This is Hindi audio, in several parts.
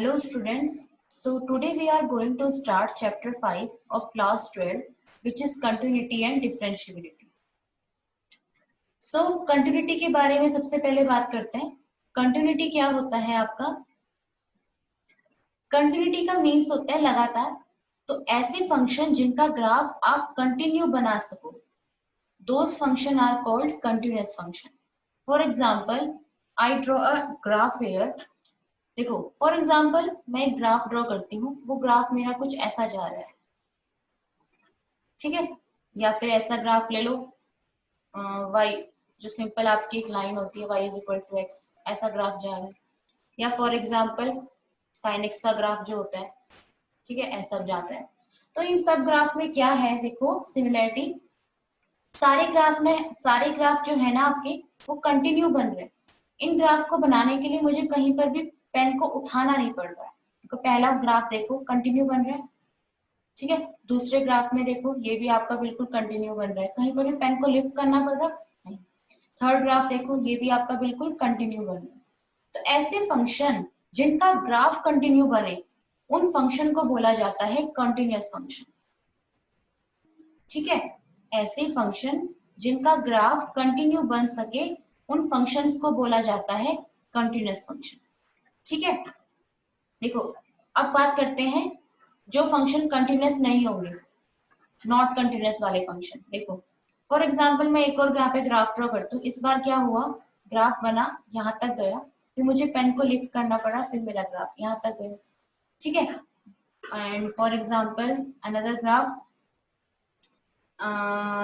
Hello students. So today we are going to start chapter 5 of class 12 which is continuity and differentiability. So continuity के बारे में सबसे पहले बात करते हैं. Continuity क्या होता है आपका? Continuity का मीन्स होता है लगातार. तो ऐसे फंक्शन जिनका ग्राफ आप कंटिन्यू बना सको, those function are called continuous function. For example, I draw a graph here. देखो फॉर एग्जाम्पल मैं एक ग्राफ ड्रॉ करती हूँ, वो ग्राफ मेरा कुछ ऐसा जा रहा है, ठीक है. या फिर ऐसा ग्राफ ले लो, y जो सिंपल आपकी एक लाइन होती है, y is equal to x, ऐसा ग्राफ जा रहा है. या फॉर एग्जाम्पल sin x का ग्राफ जो होता है, ठीक है, ऐसा जाता है. तो इन सब ग्राफ में क्या है, देखो सिमिलरिटी, सारे ग्राफ जो है ना आपके, वो कंटिन्यू बन रहे हैं. इन ग्राफ को बनाने के लिए मुझे कहीं पर भी पेन को उठाना नहीं पड़ रहा है. तो पहला ग्राफ देखो कंटिन्यू बन रहा है, ठीक है. दूसरे ग्राफ में देखो ये भी आपका बिल्कुल कंटिन्यू बन रहा है, कहीं पर भी पेन को लिफ्ट करना पड़ रहा नहीं. थर्ड ग्राफ देखो, ये भी आपका बिल्कुल कंटिन्यू बन रहा है. तो ऐसे फंक्शन जिनका ग्राफ कंटिन्यू बने, उन फंक्शन को बोला जाता है कंटिन्यूअस फंक्शन, ठीक है. ऐसे फंक्शन जिनका ग्राफ कंटिन्यू बन सके, उन फंक्शंस को बोला जाता है कंटिन्यूअस फंक्शन, ठीक है. देखो अब बात करते हैं जो फंक्शन कंटिन्यूअस नहीं होंगे, नॉट कंटिन्यूअस वाले फंक्शन. देखो फॉर एग्जांपल मैं एक और ग्राफ ड्रॉ करती हूँ. इस बार क्या हुआ, ग्राफ बना, यहाँ तक गया, फिर मुझे पेन को लिफ्ट करना पड़ा, फिर मेरा ग्राफ यहाँ तक गया, ठीक है. And for example another graph,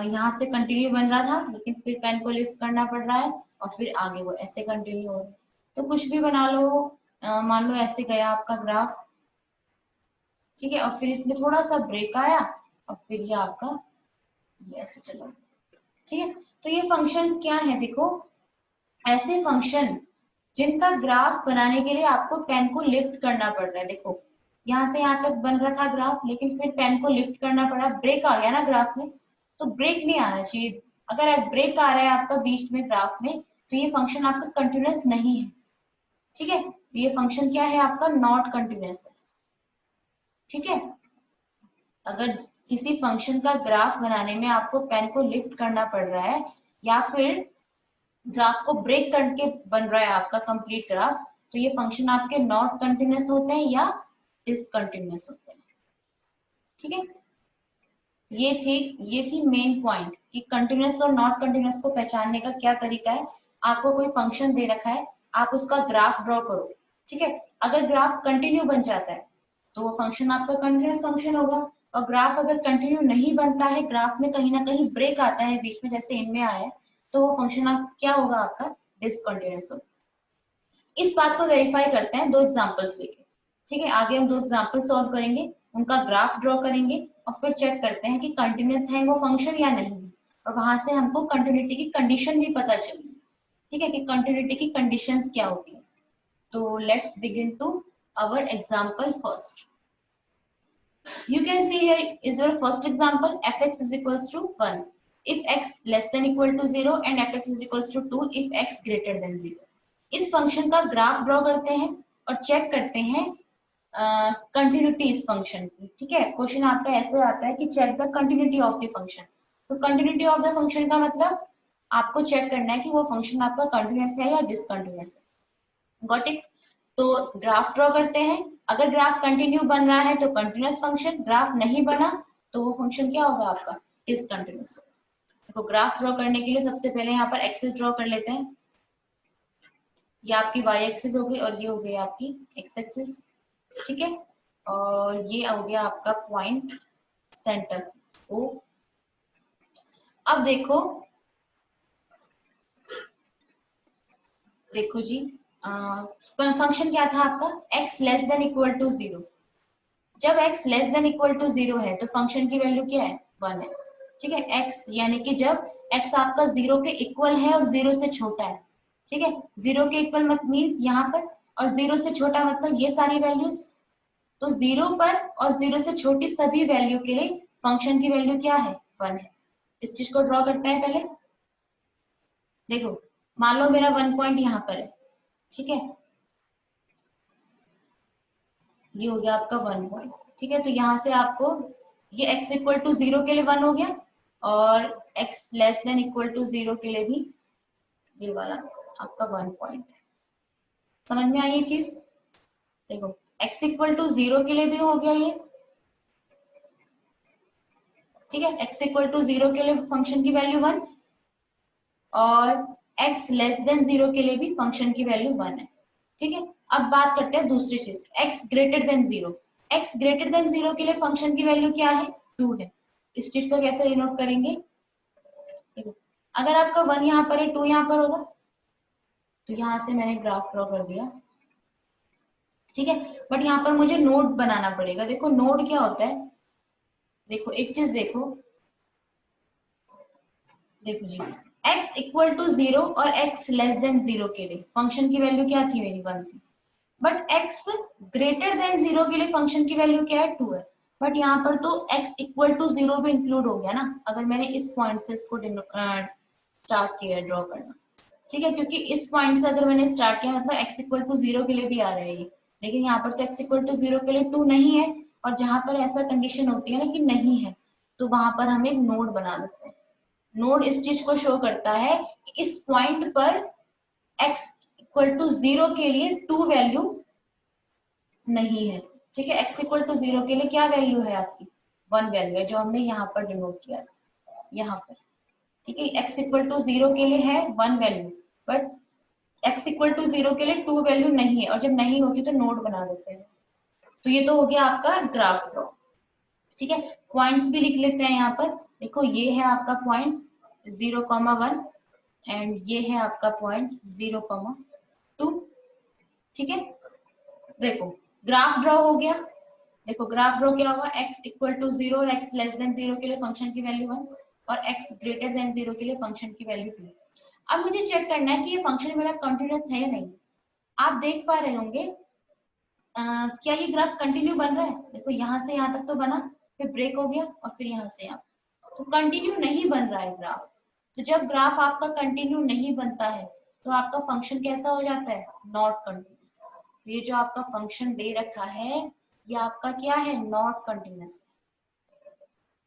यहाँ से कंटिन्यू बन रहा था, लेकिन फिर पेन को लिफ्ट करना पड़ रहा है और फिर आगे वो ऐसे कंटिन्यू हो रहा है. तो कुछ भी बना लो, मान लो ऐसे गया आपका ग्राफ, ठीक है, और फिर इसमें थोड़ा सा ब्रेक आया और फिर ये आपका ऐसे चला, ठीक है. तो ये फंक्शंस क्या है, देखो ऐसे फंक्शन जिनका ग्राफ बनाने के लिए आपको पेन को लिफ्ट करना पड़ रहा है. देखो यहाँ से यहाँ तक बन रहा था ग्राफ, लेकिन फिर पेन को लिफ्ट करना पड़ा, ब्रेक आ गया ना ग्राफ में. तो ब्रेक नहीं आना चाहिए. अगर ब्रेक आ रहा है आपका बीच में ग्राफ में, तो ये फंक्शन आपका कंटिन्यूअस नहीं है, ठीक है. ये फंक्शन क्या है आपका, नॉट कंटिन्यूअस है, ठीक है. अगर किसी फंक्शन का ग्राफ बनाने में आपको पेन को लिफ्ट करना पड़ रहा है, या फिर ग्राफ को ब्रेक करके बन रहा है आपका कंप्लीट ग्राफ, तो ये फंक्शन आपके नॉट कंटिन्यूअस होते हैं या डिसकंटिन्यूअस होते हैं, ठीक है. ये थी मेन पॉइंट कि कंटिन्यूअस और नॉट कंटिन्यूअस को पहचानने का क्या तरीका है. आपको कोई फंक्शन दे रखा है, आप उसका ग्राफ ड्रॉ करो, ठीक है. अगर ग्राफ कंटिन्यू बन जाता है तो वो फंक्शन आपका कंटिन्यूअस फंक्शन होगा. और ग्राफ अगर कंटिन्यू नहीं बनता है, ग्राफ में कहीं ना कहीं ब्रेक आता है बीच में, जैसे इनमें आया है, तो वो फंक्शन आप क्या होगा, आपका डिसकंटिन्यूअस होगा. इस बात को वेरीफाई करते हैं दो एग्जांपल्स लेके, ठीक है. आगे हम दो एग्जांपल सॉल्व करेंगे, उनका ग्राफ ड्रॉ करेंगे और फिर चेक करते हैं कि कंटिन्यूअस है वो फंक्शन या नहीं. और वहां से हमको कंटिन्यूटी की कंडीशन भी पता चलेगी, ठीक है, कि कंटिन्यूटी की कंडीशंस क्या होती है. तो let's begin to our example first. You can see here is your first example, fx is equals to 1 if x less than equal to 0 and fx is equals to 2 if x greater than 0. इस फंक्शन का ग्राफ ड्रॉ करते हैं और चेक करते हैं कंटिन्यूटी इस फंक्शन की, ठीक है. क्वेश्चन आपका ऐसे आता है कि check the continuity of the function. तो कंटिन्यूटी ऑफ द फंक्शन का मतलब आपको चेक करना है कि वो फंक्शन आपका कंटिन्यूअस है या डिसकंटिन्यूअस है. Got it. तो ग्राफ ड्रॉ करते हैं. अगर ग्राफ कंटिन्यू बन रहा है तो कंटिन्यूअस फंक्शन, ग्राफ नहीं बना तो वो फंक्शन क्या होगा, आपका डिसकंटिन्यूअस होगा. देखो ग्राफ ड्रॉ करने के लिए सबसे पहले यहाँ पर एक्सिस ड्रॉ कर लेते हैं. ये आपकी y एक्सिस हो गई और ये हो गई आपकी x एक्सिस, ठीक है. और ये हो गया आपका पॉइंट सेंटर O. अब देखो जी, फंक्शन क्या था आपका, x less than equal to 0. जब x less than equal to 0 है तो फंक्शन की वैल्यू क्या है, 1 है, ठीक है. x यानी कि जब x आपका 0 के इक्वल है और 0 से छोटा है, ठीक है. 0 के इक्वल मत मीन्स यहाँ पर, और 0 से छोटा मतलब ये सारी वैल्यूज. तो 0 पर और 0 से छोटी सभी वैल्यू के लिए फंक्शन की वैल्यू क्या है, 1 है. इस चीज को ड्रॉ करते हैं पहले. देखो मान लो मेरा 1 पॉइंट यहाँ पर है, ठीक है. ये हो गया आपका 1 पॉइंट। ठीक है, तो यहाँ से आपको ये x इक्वल टू 0 के लिए 1 हो गया और x less than equal to 0 के लिए भी ये वाला आपका 1 पॉइंट है। समझ में आई ये चीज? देखो x इक्वल टू 0 के लिए भी हो गया ये। ठीक है, x इक्वल टू 0 के लिए फंक्शन की वैल्यू 1 और x लेस देन 0 के लिए भी फंक्शन की वैल्यू 1 है। ठीक है, अब बात करते हैं दूसरी चीज, x greater than 0। x greater than 0 के लिए फंक्शन की वैल्यू क्या है? 2 है। इस चीज को कैसे डिनोट करेंगे? देखो अगर आपका 1 यहाँ पर है, 2 यहाँ पर होगा, तो यहाँ से मैंने ग्राफ ड्रॉ कर दिया। ठीक है, बट यहाँ पर मुझे नोड बनाना पड़ेगा। देखो नोड क्या होता है, देखो एक चीज देखो, देखो जी x इक्वल टू 0 और x लेस देन 0 के लिए फंक्शन की वैल्यू क्या थी? मेरी 1 थी। बट x ग्रेटर देन 0 के लिए फंक्शन की वैल्यू क्या है? 2 है। बट यहाँ पर तो x इक्वल टू 0 भी इंक्लूड हो गया ना, अगर मैंने इस पॉइंट से इसको स्टार्ट किया ड्रॉ करना। ठीक है, क्योंकि इस पॉइंट से अगर मैंने स्टार्ट किया मतलब x इक्वल टू 0 के लिए भी आ रहा है ये, लेकिन यहाँ पर तो x इक्वल टू 0 के लिए 2 नहीं है। और जहां पर ऐसा कंडीशन होती है ना कि नहीं है, तो वहां पर हम एक नोड बना देते हैं। नोड इस चीज को शो करता है कि इस पॉइंट पर x इक्वल टू 0 के लिए 2 वैल्यू नहीं है। ठीक है, x इक्वल टू 0 के लिए क्या वैल्यू है आपकी? 1 वैल्यू है, जो हमने यहाँ पर डिनोट किया था यहाँ पर। ठीक है, x इक्वल टू 0 के लिए है 1 value, but x equal to 0 के लिए 2 वैल्यू नहीं है, और जब नहीं होती तो नोड बना देते हैं। तो ये तो हो गया आपका ग्राफ ड्रॉ। ठीक है, पॉइंट्स भी लिख लेते हैं यहाँ पर। देखो ये है आपका पॉइंट 0,1 एंड ये है आपका पॉइंट 0,2। ठीक है, देखो ग्राफ ड्रॉ हो गया। देखो ग्राफ ड्रॉ क्या हुआ, x इक्वल टू 0 और x लेस देन 0 के लिए फंक्शन की वैल्यू 1 और x ग्रेटर देन 0 के लिए फंक्शन की वैल्यू 2। अब मुझे चेक करना है कि ये फंक्शन मेरा कंटिन्यूअस है या नहीं। आप देख पा रहे होंगे क्या ये ग्राफ कंटिन्यू बन रहा है? देखो यहाँ से यहाँ तक तो बना, फिर ब्रेक हो गया और फिर यहाँ से यहाँ, तो कंटिन्यू नहीं बन रहा है ग्राफ। तो जब ग्राफ आपका कंटिन्यू नहीं बनता है तो आपका फंक्शन कैसा हो जाता है? Not continuous. ये जो आपका फंक्शन दे रखा है ये आपका क्या है? Not continuous.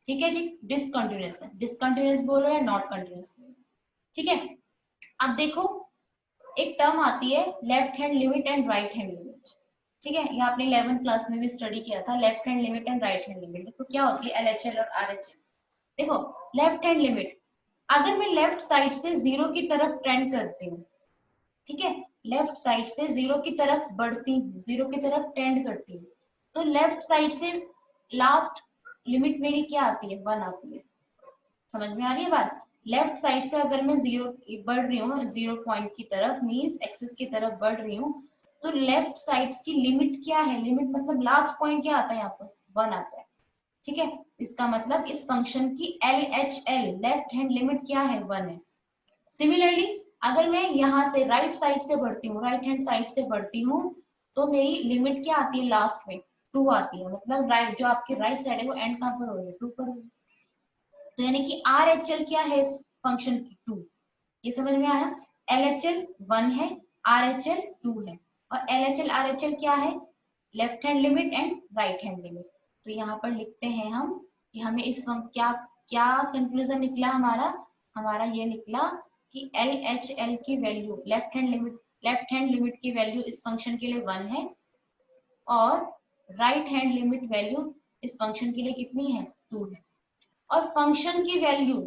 ठीक है जी, डिसकंटिन्यूअस है। डिसकंटिन्यूअस बोलो या नॉट कंटिन्यूअस बोलो। ठीक है, अब देखो एक टर्म आती है left hand limit and right hand limit. ठीक है, ये आपने 11th क्लास में भी स्टडी किया था, left hand limit and right hand limit. देखो क्या होती है LHL और RHL। देखो लेफ्ट हैंड लिमिट, अगर मैं लेफ्ट साइड से 0 की तरफ ट्रेंड करती हूँ, ठीक है, लेफ्ट साइड से 0 की तरफ बढ़ती हूँ, 0 की तरफ टेंड करती हूँ, तो लेफ्ट साइड से लास्ट लिमिट मेरी क्या आती है? 1 आती है। समझ में आ रही है बात? लेफ्ट साइड से अगर मैं 0 बढ़ रही हूँ 0 पॉइंट की तरफ, मीन्स एक्सिस की तरफ बढ़ रही हूँ, तो लेफ्ट साइड की लिमिट क्या है? लिमिट मतलब लास्ट पॉइंट क्या आता है? यहाँ पर 1 आता है। ठीक है, इसका मतलब इस फंक्शन की LHL लेफ्ट हैंड लिमिट क्या है? 1 है। सिमिलरली अगर मैं यहाँ से राइट साइड से बढ़ती हूँ, राइट हैंड साइड से बढ़ती हूँ, तो मेरी लिमिट क्या आती है? लास्ट में 2 आती है। मतलब राइट जो आपकी राइट साइड है वो एंड कहाँ पर हो रही है? 2 पर हो रही है। तो यानी कि RHL क्या है इस फंक्शन की? 2। ये समझ में आया? LHL 1 है, RHL 2 है। और LHL RHL क्या है? Left hand limit and right hand limit. तो यहाँ पर लिखते हैं हम कि हमें इस क्या क्या कंक्लूजन निकला हमारा? हमारा ये निकला कि LHL की वैल्यू लेफ्ट हैंड लिमिट की वैल्यू इस फंक्शन के लिए 1 है और राइट हैंड लिमिट वैल्यू इस फंक्शन के लिए कितनी है? 2 है। और फंक्शन की वैल्यू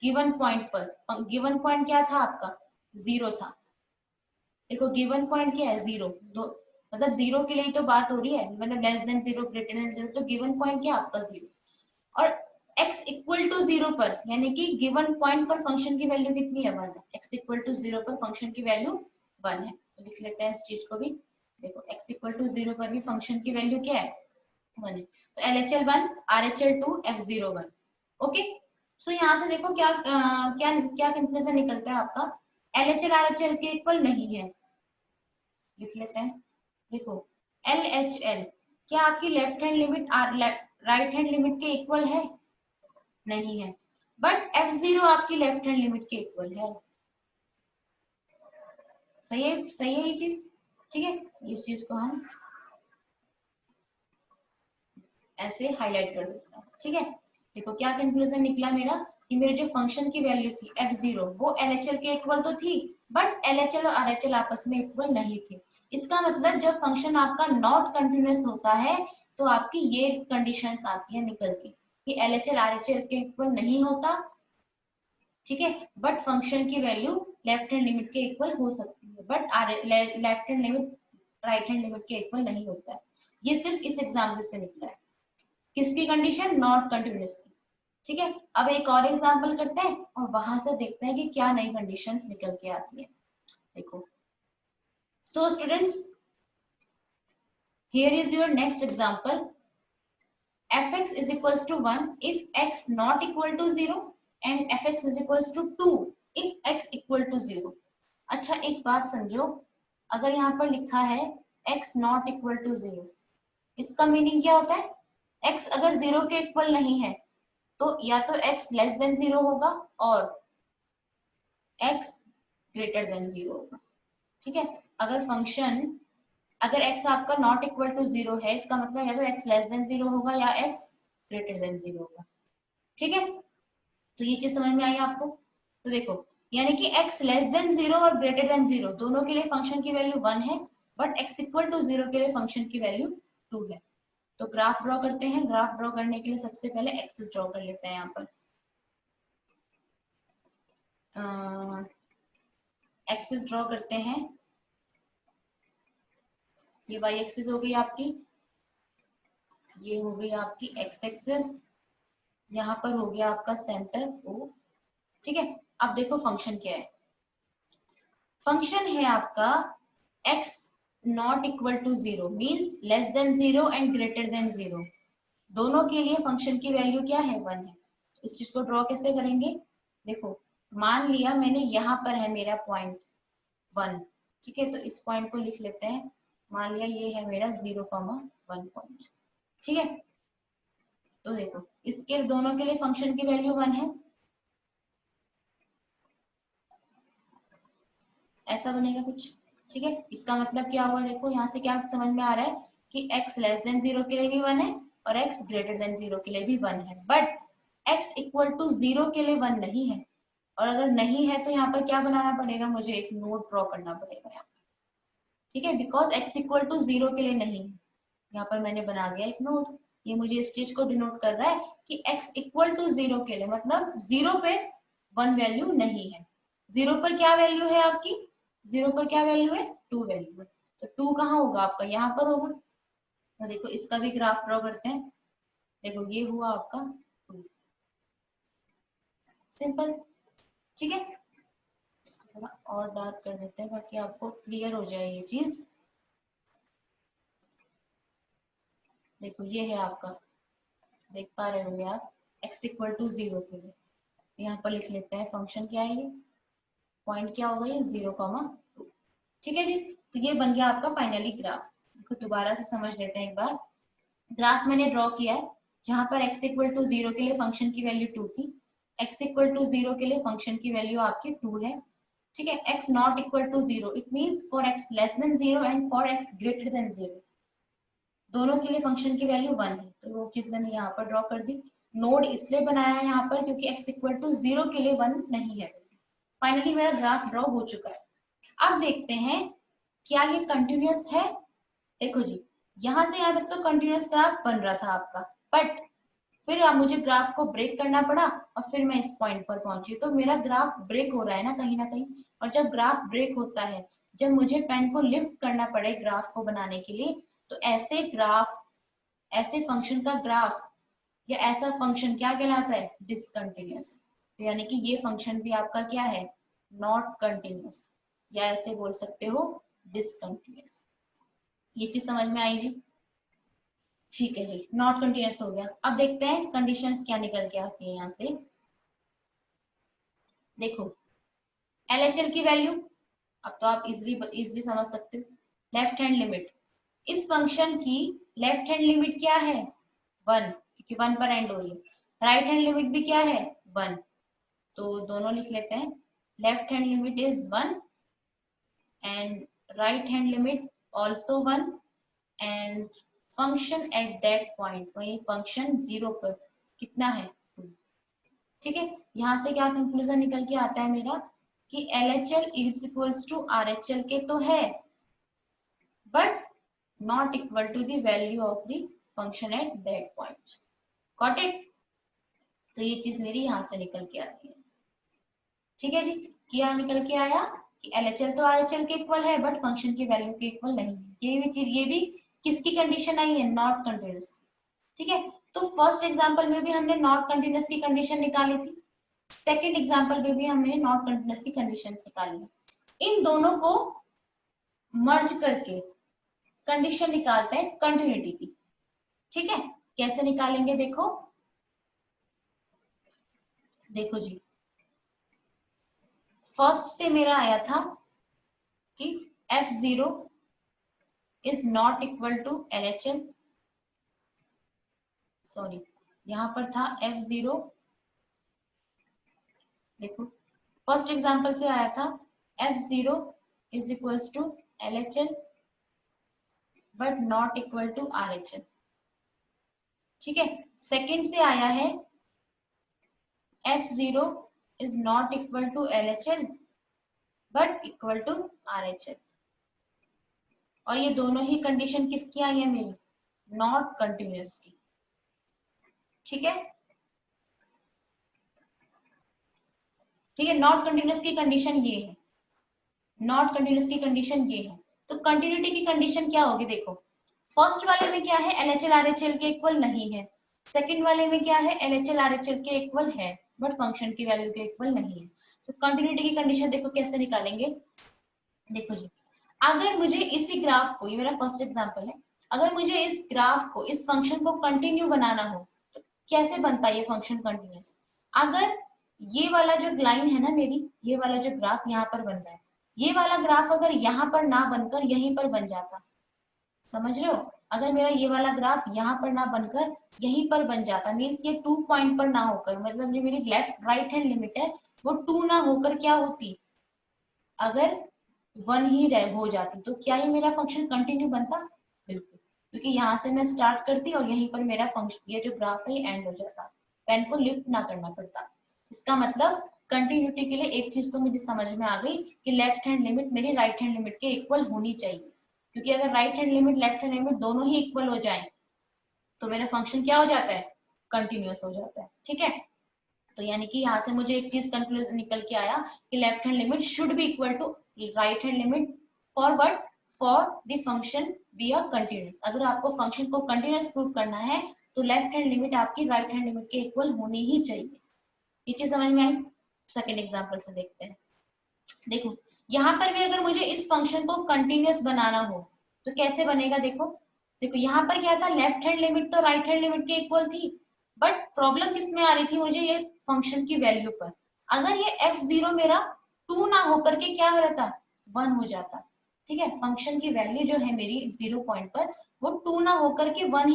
गिवन पॉइंट पर, गिवन पॉइंट क्या था आपका? 0 था। देखो गिवन पॉइंट क्या है? 0। दो मतलब 0 के लिए तो बात हो रही है, मतलब लेस देन 0 ग्रेटर देन 0, तो गिवन पॉइंट क्या आपका? 0। और x इक्वल टू 0 पर, यानी कि गिवन पॉइंट पर फंक्शन की वैल्यू कितनी है? 1 है। x इक्वल टू 0 पर फंक्शन की वैल्यू 1 है। तो लिख लेते हैं इस चीज को भी। देखो x इक्वल टू 0 पर भी फंक्शन की वैल्यू क्या है? 1 है। तो LHL 1, RHL 2, F0 1। ओके, सो यहाँ से देखो क्या क्या क्या कंक्लूजन निकलता है आपका? LHL RHL के इक्वल नहीं है। लिख लेते हैं। देखो LHL क्या आपकी left hand limit right hand limit के इक्वल है? नहीं है। बट F0 आपकी लेफ्ट हैंड लिमिट के इक्वल है। सही है? सही है ये चीज? ठीक है, इस चीज को हम ऐसे हाईलाइट कर देता हूँ, ठीक है। देखो क्या कंक्लूजन निकला मेरा, कि मेरे जो फंक्शन की वैल्यू थी f0 वो LHL के इक्वल तो थी, बट LHL और RHL आपस में इक्वल नहीं थे। इसका मतलब जब फंक्शन आपका नॉट कंटिन्यूअस होता है तो आपकी ये कंडीशंस आती है निकल के, कि LHL RHL के इक्वल नहीं होता, ठीक है, बट फंक्शन की वैल्यू लेफ्ट हैंड लिमिट के इक्वल हो सकती है, but left hand limit right hand limit के इक्वल नहीं होता है। ये सिर्फ इस एग्जाम्पल से निकला है, किसकी कंडीशन, नॉट कंटिन्यूअस की, ठीक है। अब एक और एग्जाम्पल करते हैं और वहां से देखते हैं कि क्या नई कंडीशंस निकल के आती है। देखो, so students, here is your next example, fx is equals to 1 if x not equal to 0 and fx is equals to 2 if x equal to 0। अच्छा एक बात समझो, अगर यहाँ पर लिखा है x not equal to 0, इसका मीनिंग क्या होता है, x अगर 0 के इक्वल नहीं है तो या तो x लेस देन 0 होगा और x ग्रेटर देन 0 होगा, ठीक है। अगर फंक्शन, अगर x आपका नॉट इक्वल टू 0 है, इसका मतलब या तो x लेस देन 0 होगा या x ग्रेटर देन 0 होगा, ठीक है। तो ये चीज समझ में आई आपको। तो देखो, यानी कि x लेस देन 0 और ग्रेटर देन 0 दोनों के लिए फंक्शन की वैल्यू 1 है, बट x इक्वल टू 0 के लिए फंक्शन की वैल्यू 2 है। तो ग्राफ ड्रॉ करते हैं, ग्राफ ड्रॉ करने के लिए सबसे पहले एक्सिस ड्रॉ कर लेते हैं यहाँ पर। एक्सिस ड्रॉ करते हैं, ये y एक्सिस हो गई आपकी, ये हो गई आपकी x एक्सिस, यहाँ पर हो गया आपका सेंटर O, ठीक है। अब देखो फंक्शन क्या है, फंक्शन है आपका x not equal to 0 means less than 0 and greater than 0, दोनों के लिए फंक्शन की वैल्यू क्या है, 1 है। इस चीज को ड्रॉ कैसे करेंगे, देखो मान लिया मैंने यहाँ पर है मेरा पॉइंट 1, ठीक है, तो इस पॉइंट को लिख लेते हैं, मान लिया ये है मेरा 0,1 पॉइंट, ठीक है। तो देखो इसके दोनों के लिए फंक्शन की वैल्यू 1 है, ऐसा बनेगा कुछ, ठीक है। इसका मतलब क्या हुआ, देखो यहाँ से क्या समझ में आ रहा है कि x लेस देन 0 के लिए भी 1 है और x ग्रेटर देन 0 के लिए भी 1 है, बट x इक्वल टू 0 के लिए 1 नहीं है। और अगर नहीं है तो यहाँ पर क्या बनाना पड़ेगा, मुझे एक नोट ड्रॉ करना पड़ेगा यहाँ, ठीक है, बिकॉज x इक्वल टू 0 के लिए नहीं है। यहाँ पर मैंने बना दिया एक नोट, ये मुझे इस चीज को डिनोट कर रहा है कि x इक्वल टू 0 के लिए, मतलब 0 पे 1 वैल्यू नहीं है, 0 पर क्या वैल्यू है आपकी, 0 पर क्या वैल्यू है, 2 वैल्यू है। तो 2 कहाँ होगा आपका, यहाँ पर होगा। तो देखो इसका भी ग्राफ ड्रॉ करते हैं, देखो ये हुआ आपका 2, सिंपल, ठीक है। इसको थोड़ा और डार्क कर देते हैं ताकि आपको क्लियर हो जाए ये चीज। देखो ये है आपका, देख पा रहे होंगे आप, x इक्वल टू 0 के लिए यहाँ पर लिख लेते हैं फंक्शन क्या है, ये पॉइंट क्या होगा, ये 0,2, ठीक है जी। तो ये बन गया आपका फाइनली ग्राफ। देखो दोबारा से समझ लेते हैं एक बार, ग्राफ मैंने ड्रॉ किया है जहां पर x इक्वल टू 0 के लिए फंक्शन की वैल्यू 2 थी, x इक्वल टू 0 के लिए फंक्शन की वैल्यू आपकी 2 है, ठीक है। x not equal to 0 it means for x less than 0 and for x greater than 0, दोनों के लिए फंक्शन की वैल्यू 1 है। तो वो चीज मैंने यहाँ पर ड्रॉ कर दी, नोड इसलिए बनाया है यहाँ पर क्योंकि x इक्वल टू 0 के लिए 1 नहीं है। फाइनली मेरा ग्राफ ड्रॉ हो चुका है। अब देखते हैं क्या ये कंटिन्यूअस है। देखो जी, यहाँ से यहाँ तक तो कंटिन्यूअस ग्राफ बन रहा था आपका, बट फिर अब मुझे ग्राफ को ब्रेक करना पड़ा और फिर मैं इस पॉइंट पर पहुंची, तो मेरा ग्राफ ब्रेक हो रहा है ना कहीं। और जब ग्राफ ब्रेक होता है, जब मुझे पेन को लिफ्ट करना पड़े ग्राफ को बनाने के लिए, तो ऐसे ग्राफ, ऐसे फंक्शन का ग्राफ या ऐसा फंक्शन क्या कहलाता है, डिसकंटिन्यूअस। तो यानी कि ये फंक्शन भी आपका क्या है, नॉट कंटिन्यूअस, या ऐसे बोल सकते हो डिसकंटिन्यूअस। ये चीज समझ में आई जी, ठीक है जी, नॉट कंटिन्यूअस हो गया। अब देखते हैं कंडीशंस क्या निकल के आती है यहाँ से। देखो LHL की वैल्यू, अब तो आप इजिली समझ सकते हो, लेफ्ट हैंड लिमिट, इस फंक्शन की लेफ्ट हैंड लिमिट क्या है, 1, क्योंकि 1 पर एंड हो रही है। राइट हैंड लिमिट भी क्या है, 1, तो दोनों लिख लेते हैं, left hand limit is 1 and right hand limit also 1 and function at that point, वही फंक्शन 0 पर कितना है 2। ठीक है, यहाँ से क्या कंक्लूजन निकल के आता है मेरा कि LHL is equals to RHL के तो है but not equal to the value of the function at that point. Got it? तो ये चीज मेरी यहाँ से निकल के आती है। ठीक है जी, क्या निकल के आया कि LHL तो RHL के इक्वल है बट फंक्शन की वैल्यू के इक्वल नहीं है। ये भी किसकी कंडीशन आई है? Not continuous. ठीक है, तो फर्स्ट एग्जांपल में भी हमने नॉट कंटिन्यूअस की कंडीशन निकाली थी, सेकंड एग्जांपल में भी हमने नॉट कंटिन्यूअस की कंडीशन निकाली है। इन दोनों को मर्ज करके कंडीशन निकालते हैं कंटिन्यूटी की। ठीक है, कैसे निकालेंगे? देखो देखो जी, फर्स्ट से मेरा आया था कि F0 is not equal to LHL, sorry यहां पर था F0, देखो फर्स्ट एग्जांपल से आया था F0 is equals to LHL but not equal to RHL। ठीक है, सेकंड से आया है F0 is not equal to LHL but equal to RHL, और ये दोनों ही कंडीशन किसकी आई है? मेरी नॉट कंटिन्यूअस की। ठीक है, ठीक है, नॉट कंटिन्यूअस की कंडीशन ये है, नॉट कंटिन्यूअस की कंडीशन ये है। तो कंटिन्यूटी की कंडीशन क्या होगी? देखो फर्स्ट वाले में क्या है? LHL RHL के इक्वल नहीं है, सेकंड वाले में क्या है? LHL RHL के इक्वल है बट फंक्शन की वैल्यू के इक्वल नहीं है। तो कंटिन्यूटी की कंडीशन देखो कैसे निकालेंगे। देखो जी, अगर मुझे इसी ग्राफ को, ये मेरा फर्स्ट एग्जांपल है, अगर मुझे इस ग्राफ को, इस फंक्शन को कंटिन्यू बनाना हो तो कैसे बनता है ये फंक्शन कंटिन्यूअस? अगर ये वाला जो लाइन है ना मेरी, ये वाला जो ग्राफ यहाँ पर बन रहा है, ये वाला ग्राफ अगर यहाँ पर ना बनकर यहीं पर बन जाता, समझ रहे हो? अगर मेरा ये वाला ग्राफ यहाँ पर ना बनकर यहीं पर बन जाता, मीन्स ये 2 पॉइंट पर ना होकर, मतलब जो मेरी लेफ्ट राइट हैंड लिमिट है वो 2 ना होकर क्या होती? अगर 1 ही हो जाती, तो क्या ये मेरा फंक्शन कंटिन्यू बनता? बिल्कुल, क्योंकि यहाँ से मैं स्टार्ट करती और यहीं पर मेरा फंक्शन, ये जो ग्राफ है, ये एंड हो जाता, पेन को लिफ्ट ना करना पड़ता। इसका मतलब कंटिन्यूटी के लिए एक चीज तो मुझे समझ में आ गई कि लेफ्ट हैंड लिमिट मेरी राइट हैंड लिमिट के इक्वल होनी चाहिए, क्योंकि अगर right hand limit left hand limit दोनों ही इक्वल हो जाए तो मेरा फंक्शन क्या हो जाता है? कंटिन्यूअस हो जाता है। ठीक है, तो यानी कि यहाँ से मुझे एक चीज कंक्लूजन निकल के आया कि left hand limit should be equal to right hand limit for what? For the function be a continuous. अगर आपको फंक्शन को कंटिन्यूअस प्रूव करना है तो लेफ्ट हैंड लिमिट आपकी राइट हैंड लिमिट के इक्वल होनी ही चाहिए। ये चीज समझ में आई? सेकंड एग्जांपल से देखते हैं। देखो यहाँ पर भी अगर मुझे इस फंक्शन को कंटिन्यूअस बनाना हो तो कैसे बनेगा? देखो देखो यहाँ पर क्या था? लेफ्ट हैंड लिमिट तो राइट हैंड लिमिट के इक्वल थी, बट प्रॉब्लम किस में आ रही थी मुझे? ये फंक्शन की वैल्यू पर। अगर ये F0 मेरा 2 ना होकर के क्या हो रहता? 1 हो जाता। ठीक है, फंक्शन की वैल्यू जो है मेरी 0 पॉइंट पर वो 2 ना होकर के 1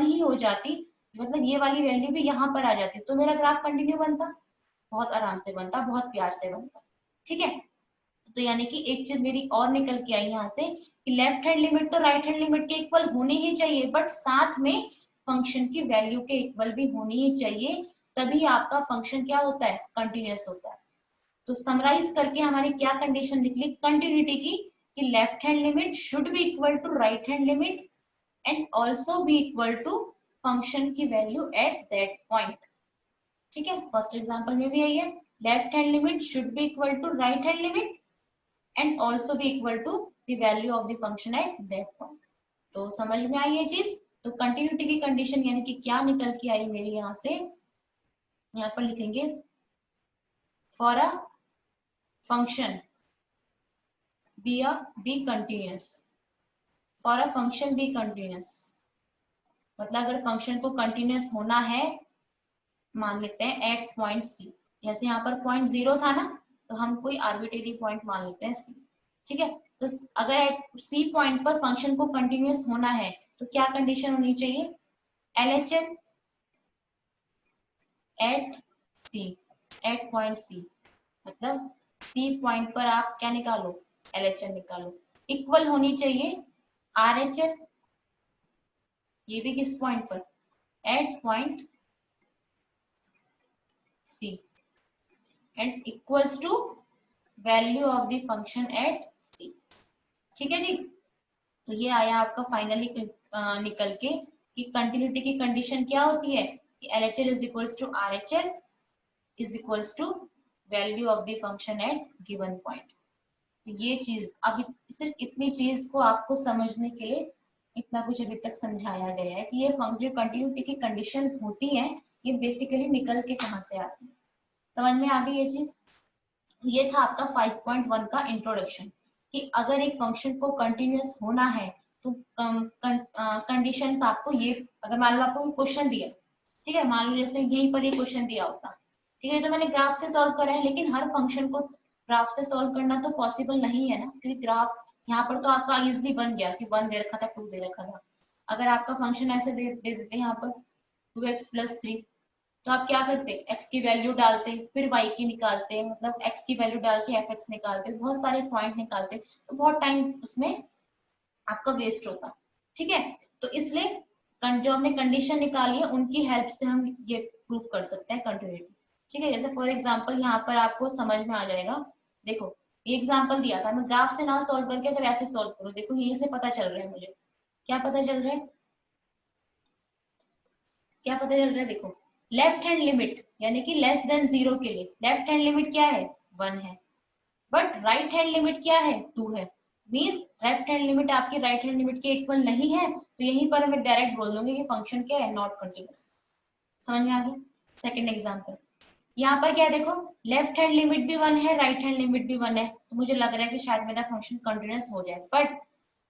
ही हो जाती, मतलब ये वाली वैल्यू भी यहाँ पर आ जाती, तो मेरा ग्राफ कंटिन्यू बनता, बहुत आराम से बनता, बहुत प्यार से बनता। ठीक है, तो यानी कि एक चीज मेरी और निकल के आई यहाँ से कि लेफ्ट हैंड लिमिट तो राइट हैंड लिमिट के इक्वल होनी ही चाहिए, बट साथ में फंक्शन की वैल्यू के इक्वल भी होनी ही चाहिए, तभी आपका फंक्शन क्या होता है? कंटिन्यूअस होता है। तो समराइज करके हमारी क्या कंडीशन निकली कंटिन्यूटी की? कि left hand limit should be equal to right hand limit and also be equal to function की वैल्यू एट दैट पॉइंट। ठीक है, फर्स्ट एग्जांपल में भी यही है, left hand limit should be equal to right hand limit and also be equal to the value of the function at that point। तो समझ में आई ये चीज? तो कंटिन्यूटी की कंडीशन यानी कि क्या निकल के आई मेरी यहाँ से, यहाँ पर लिखेंगे for a function B continuous, for a function B continuous, मतलब अगर फंक्शन को कंटिन्यूअस होना है, मान लेते हैं एट पॉइंट सी, जैसे यहाँ पर पॉइंट 0 था ना, तो हम कोई आर्बिट्रेरी पॉइंट मान लेते हैं सी। ठीक है, तो अगर एट सी पॉइंट पर फंक्शन को कंटिन्यूअस होना है तो क्या कंडीशन होनी चाहिए? LHL एट सी, एट पॉइंट सी, मतलब सी पॉइंट पर आप क्या निकालो? LHL निकालो, इक्वल होनी चाहिए RHL ये भी किस पॉइंट पर, at point C, and equals to value of the function at C. ठीक है जी। तो ये आया आपका फाइनली निकल के कि कंटिन्यूटी की कंडीशन क्या होती है कि LHL is equals to RHL is equals to value of the function at given point. ये चीज अभी सिर्फ इतनी चीज को आपको समझने के लिए इतना कुछ अभी तक समझाया गया है कि ये जो कंटिन्यूटी की कंडीशंस होती हैं ये बेसिकली निकल के कहाँ से आती है। समझ में आ गई ये चीज। ये था आपका 5.1 का इंट्रोडक्शन कि अगर एक फंक्शन को कंटिन्यूअस होना है तो कंडीशंस आपको ये, अगर मान लो आपको क्वेश्चन दिया, ठीक है, मान लो जैसे यहीं पर ये क्वेश्चन दिया होता, ठीक है, तो मैंने ग्राफ से सॉल्व करा है, लेकिन हर फंक्शन को ग्राफ से सॉल्व करना तो पॉसिबल नहीं है ना, क्योंकि ग्राफ यहाँ पर तो आपका इजिली बन गया कि 1 दे रखा था, 2 दे रखा था। अगर आपका फंक्शन ऐसे दे देते यहाँ पर 2x+3, तो आप क्या करते, x की वैल्यू डालते फिर y की निकालते, मतलब x की वैल्यू डाल के fx निकालते, बहुत सारे पॉइंट निकालते, तो बहुत टाइम उसमें आपका वेस्ट होता। ठीक है, तो इसलिए जो हमने कंडीशन निकाली है उनकी हेल्प से हम ये प्रूफ कर सकते हैं कंटिन्यूटी। ठीक है, जैसे फॉर एग्जांपल यहाँ पर आपको समझ में आ जाएगा। देखो ये एग्जांपल दिया था, मैं ग्राफ से ना सॉल्व करके अगर ऐसे सॉल्व करूँ, देखो यहीं से पता चल रहा है मुझे, क्या पता चल रहा है, क्या पता चल रहा है, देखो लेफ्ट हैंड लिमिट यानी कि लेस देन 0 के लिए लेफ्ट हैंड लिमिट क्या है, 1 है, बट राइट हैंड लिमिट क्या है, 2 है। मींस लेफ्ट हैंड लिमिट आपकी राइट हैंड लिमिट के इक्वल नहीं है, तो यहीं पर मैं डायरेक्ट बोल दूंगी कि फंक्शन क्या है, नॉट कंटिन्यूअस। समझ में आ गई। सेकंड एग्जांपल, यहाँ पर क्या है, देखो लेफ्ट हैंड लिमिट भी 1 है, राइट हैंड लिमिट भी 1 है, तो मुझे लग रहा है कि शायद मेरा फंक्शन कंटिन्यूअस हो जाए, बट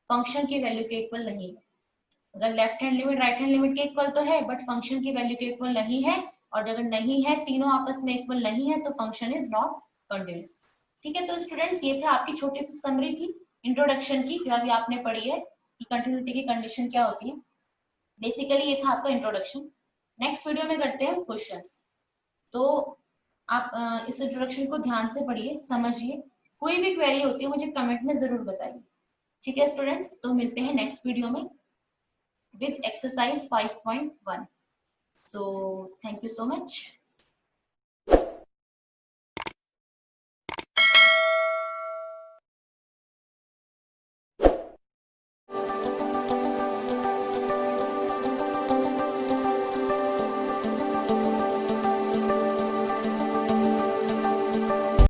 फंक्शन की वैल्यू के इक्वल नहीं है। मतलब left hand limit right hand limit के इक्वल तो है, बट फंक्शन की वैल्यू के इक्वल नहीं है, और अगर नहीं है, तीनों आपस में इक्वल नहीं है, तो फंक्शन इज नॉट कंटिन्यूअस। ठीक है, तो स्टूडेंट्स ये थे आपकी छोटी सी समरी थी इंट्रोडक्शन की, जो अभी आपने पढ़ी है कि कंटिन्यूटी की कंडीशन क्या होती है। बेसिकली ये था आपका इंट्रोडक्शन। नेक्स्ट वीडियो में करते हैं क्वेश्चंस। तो आप इस इंट्रोडक्शन को ध्यान से पढ़िए, समझिए, कोई भी क्वेरी होती है मुझे कमेंट में जरूर बताइए। ठीक है स्टूडेंट्स, तो मिलते हैं नेक्स्ट वीडियो में with exercise 5.1. So thank you so much.